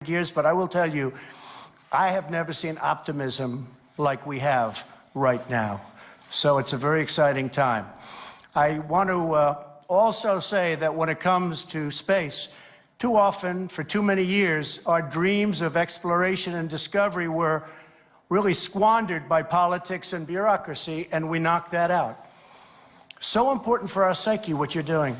years, but I will tell you, I have never seen optimism like we have right now. So it's a very exciting time. I want to also say that when it comes to space, too often, for too many years, our dreams of exploration and discovery were really squandered by politics and bureaucracy, and we knocked that out. So important for our psyche, what you're doing.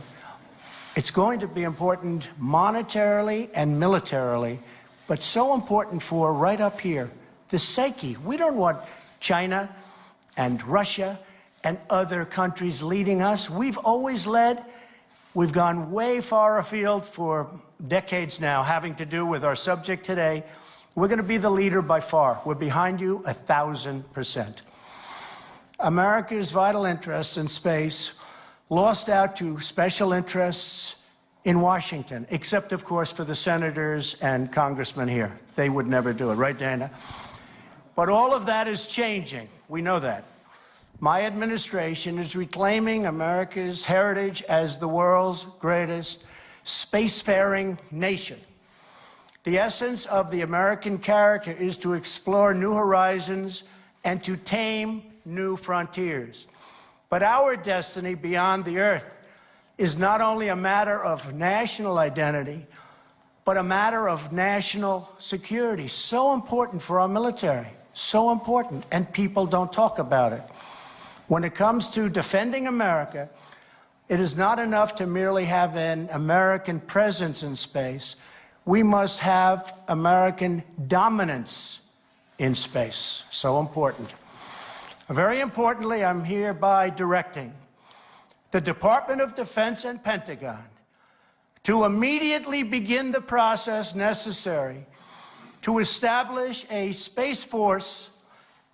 It's going to be important monetarily and militarily, but so important for right up here, the psyche. We don't want China and Russia and other countries leading us. We've always led. We've gone way far afield for decades now, having to do with our subject today. We're going to be the leader by far. We're behind you 1,000%. America's vital interest in space lost out to special interests in Washington, except, of course, for the senators and congressmen here. They would never do it, right, Dana? But all of that is changing. We know that. My administration is reclaiming America's heritage as the world's greatest spacefaring nation. The essence of the American character is to explore new horizons and to tame new frontiers. But our destiny beyond the Earth is not only a matter of national identity, but a matter of national security. So important for our military, so important, and people don't talk about it. When it comes to defending America, it is not enough to merely have an American presence in space. We must have American dominance in space. So important. Very importantly, I'm hereby directing the Department of Defense and Pentagon to immediately begin the process necessary to establish a Space Force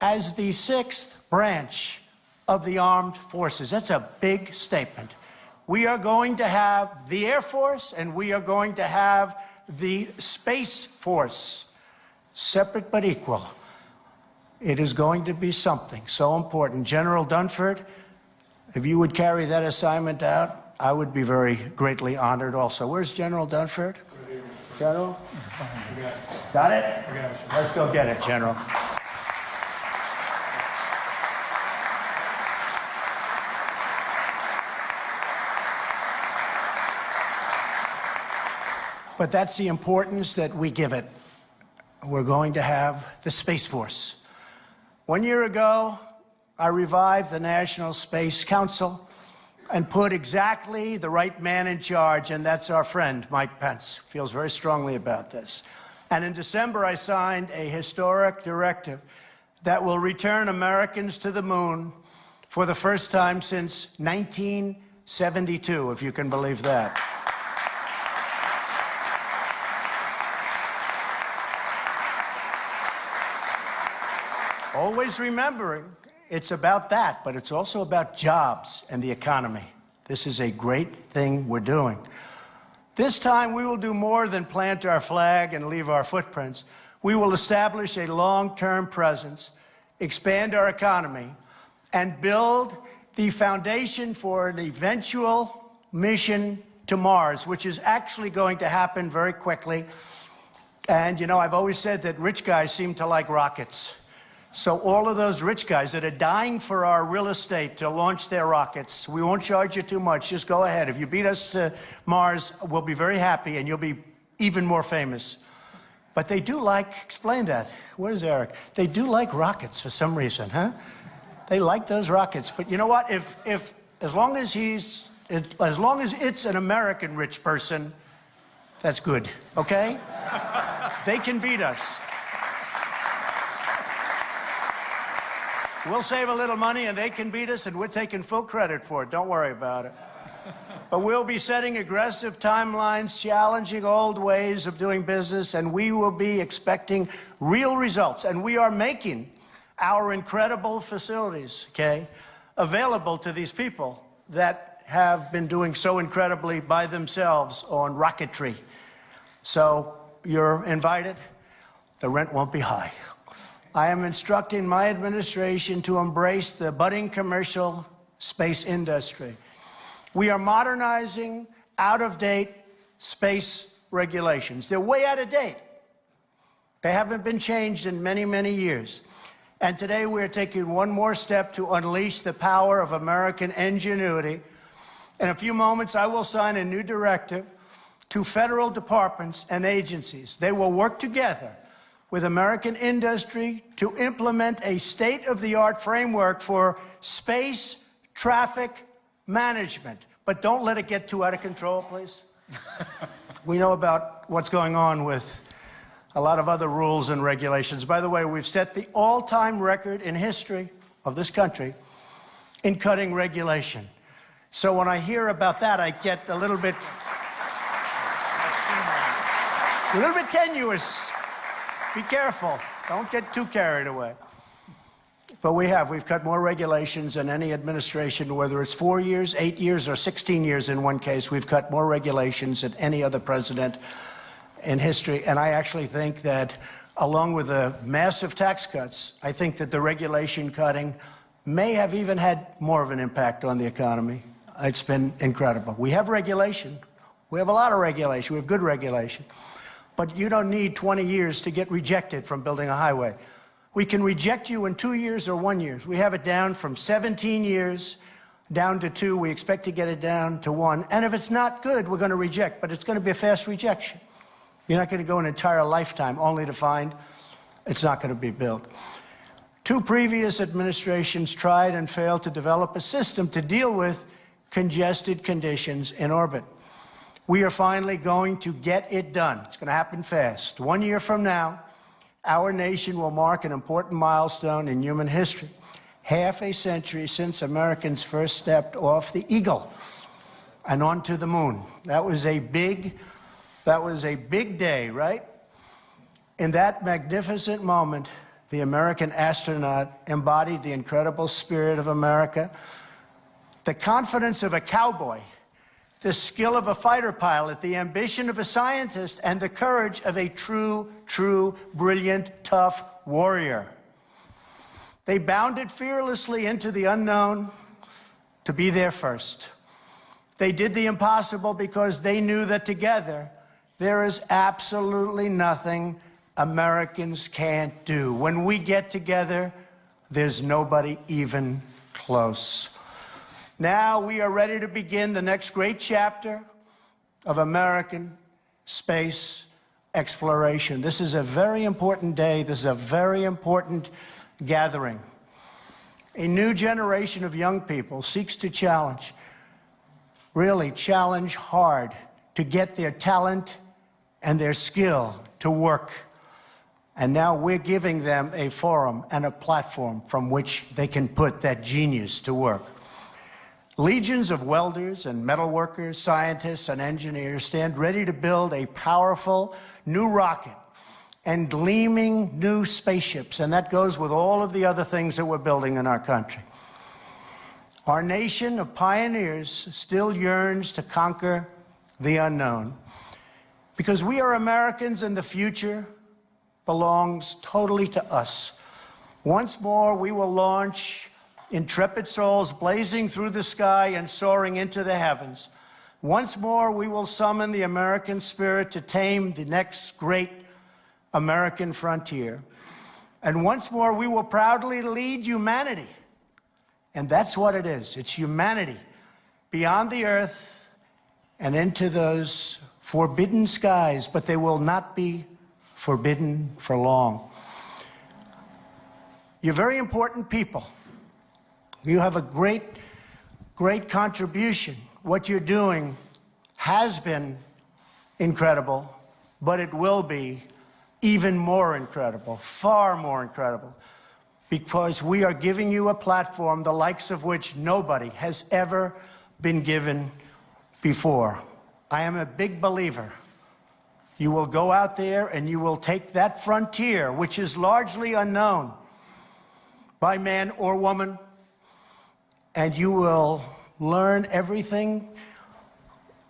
as the 6th branch of the armed forces. That's a big statement. We are going to have the Air Force and we are going to have the Space Force, separate but equal. It is going to be something so important. General Dunford, if you would carry that assignment out, I would be very greatly honored also. Where's General Dunford? General? Got it? Let's go get it, General. But that's the importance that we give it. We're going to have the Space Force. 1 year ago, I revived the National Space Council and put exactly the right man in charge, and that's our friend, Mike Pence. Feels very strongly about this. And in December, I signed a historic directive that will return Americans to the moon for the first time since 1972, if you can believe that. Always remembering, it's about that, but it's also about jobs and the economy. This is a great thing we're doing. This time, we will do more than plant our flag and leave our footprints. We will establish a long-term presence, expand our economy, and build the foundation for an eventual mission to Mars, which is actually going to happen very quickly. And, you know, I've always said that rich guys seem to like rockets. So all of those rich guys that are dying for our real estate to launch their rockets, we won't charge you too much. Just go ahead. If you beat us to Mars, we'll be very happy and you'll be even more famous. But they do like, explain that. Where's Eric? They do like rockets for some reason, huh? They like those rockets. But you know what? If as long as it's an American rich person, that's good, okay? They can beat us. We'll save a little money and they can beat us and we're taking full credit for it. Don't worry about it. But we'll be setting aggressive timelines, challenging old ways of doing business, and we will be expecting real results. And we are making our incredible facilities, okay, available to these people that have been doing so incredibly by themselves on rocketry. So you're invited. The rent won't be high. I am instructing my administration to embrace the budding commercial space industry. We are modernizing out-of-date space regulations. They're way out of date. They haven't been changed in many, many years. And today we're taking one more step to unleash the power of American ingenuity. In a few moments, I will sign a new directive to federal departments and agencies. They will work together with American industry to implement a state-of-the-art framework for space traffic management. But don't let it get too out of control, please. We know about what's going on with a lot of other rules and regulations. By the way, we've set the all-time record in history of this country in cutting regulation. So when I hear about that, I get a little bit tenuous. Be careful. Don't get too carried away. But we've cut more regulations than any administration, whether it's 4 years, 8 years, or 16 years in one case. We've cut more regulations than any other president in history. And I actually think that, along with the massive tax cuts, I think that the regulation cutting may have even had more of an impact on the economy. It's been incredible. We have regulation. We have a lot of regulation. We have good regulation. But you don't need 20 years to get rejected from building a highway. We can reject you in 2 years or 1 year. We have it down from 17 years down to 2. We expect to get it down to 1. And if it's not good, we're going to reject. But it's going to be a fast rejection. You're not going to go an entire lifetime only to find it's not going to be built. 2 previous administrations tried and failed to develop a system to deal with congested conditions in orbit. We are finally going to get it done. It's going to happen fast. 1 year from now, our nation will mark an important milestone in human history. Half a century since Americans first stepped off the Eagle and onto the moon. That was a big day, right? In that magnificent moment, the American astronaut embodied the incredible spirit of America, the confidence of a cowboy, the skill of a fighter pilot, the ambition of a scientist, and the courage of a true, brilliant, tough warrior. They bounded fearlessly into the unknown to be there first. They did the impossible because they knew that together there is absolutely nothing Americans can't do. When we get together, there's nobody even close. Now we are ready to begin the next great chapter of American space exploration. This is a very important day. This is a very important gathering. A new generation of young people seeks to challenge, really challenge hard, to get their talent and their skill to work. And now we're giving them a forum and a platform from which they can put that genius to work. Legions of welders and metalworkers, scientists and engineers stand ready to build a powerful new rocket and gleaming new spaceships, and that goes with all of the other things that we're building in our country. Our nation of pioneers still yearns to conquer the unknown, because we are Americans and the future belongs totally to us. Once more, we will launch intrepid souls blazing through the sky and soaring into the heavens. Once more, we will summon the American spirit to tame the next great American frontier. And once more, we will proudly lead humanity. And that's what it is. It's humanity beyond the earth and into those forbidden skies, but they will not be forbidden for long. You're very important people. You have a great contribution. What you're doing has been incredible, but it will be even more incredible, far more incredible, because we are giving you a platform the likes of which nobody has ever been given before. I am a big believer. You will go out there and you will take that frontier, which is largely unknown by man or woman, and you will learn everything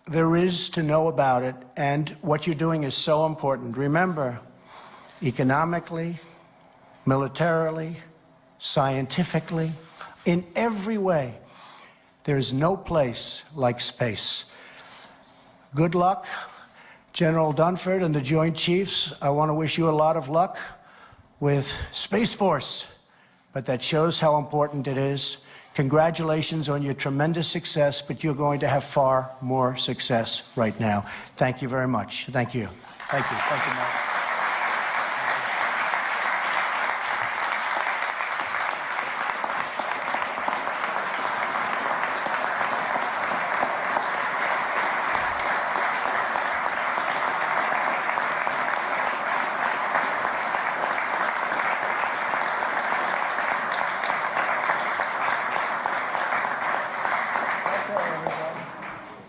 there is to know about it. And what you're doing is so important. Remember, economically, militarily, scientifically, in every way, there's no place like space. Good luck. General Dunford and the Joint Chiefs, I want to wish you a lot of luck with Space Force, but that shows how important it is. Congratulations on your tremendous success, but you're going to have far more success right now. Thank you very much. Thank you. Thank you. Thank you, Mark.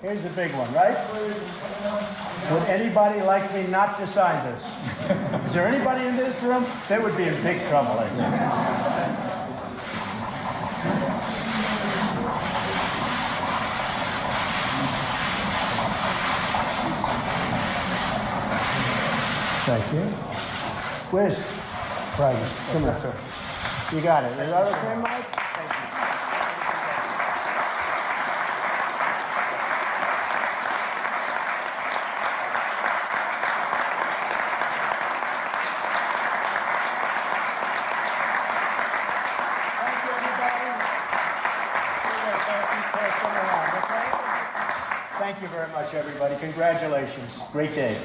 Here's the big one, right? Would anybody like me not to sign this? Is there anybody in this room? They would be in big trouble, I think. Thank you. Where's Bryce? Come here, sir. You got it. Is that okay, Mike? Thank you. Thank you very much, everybody. Congratulations. Great day.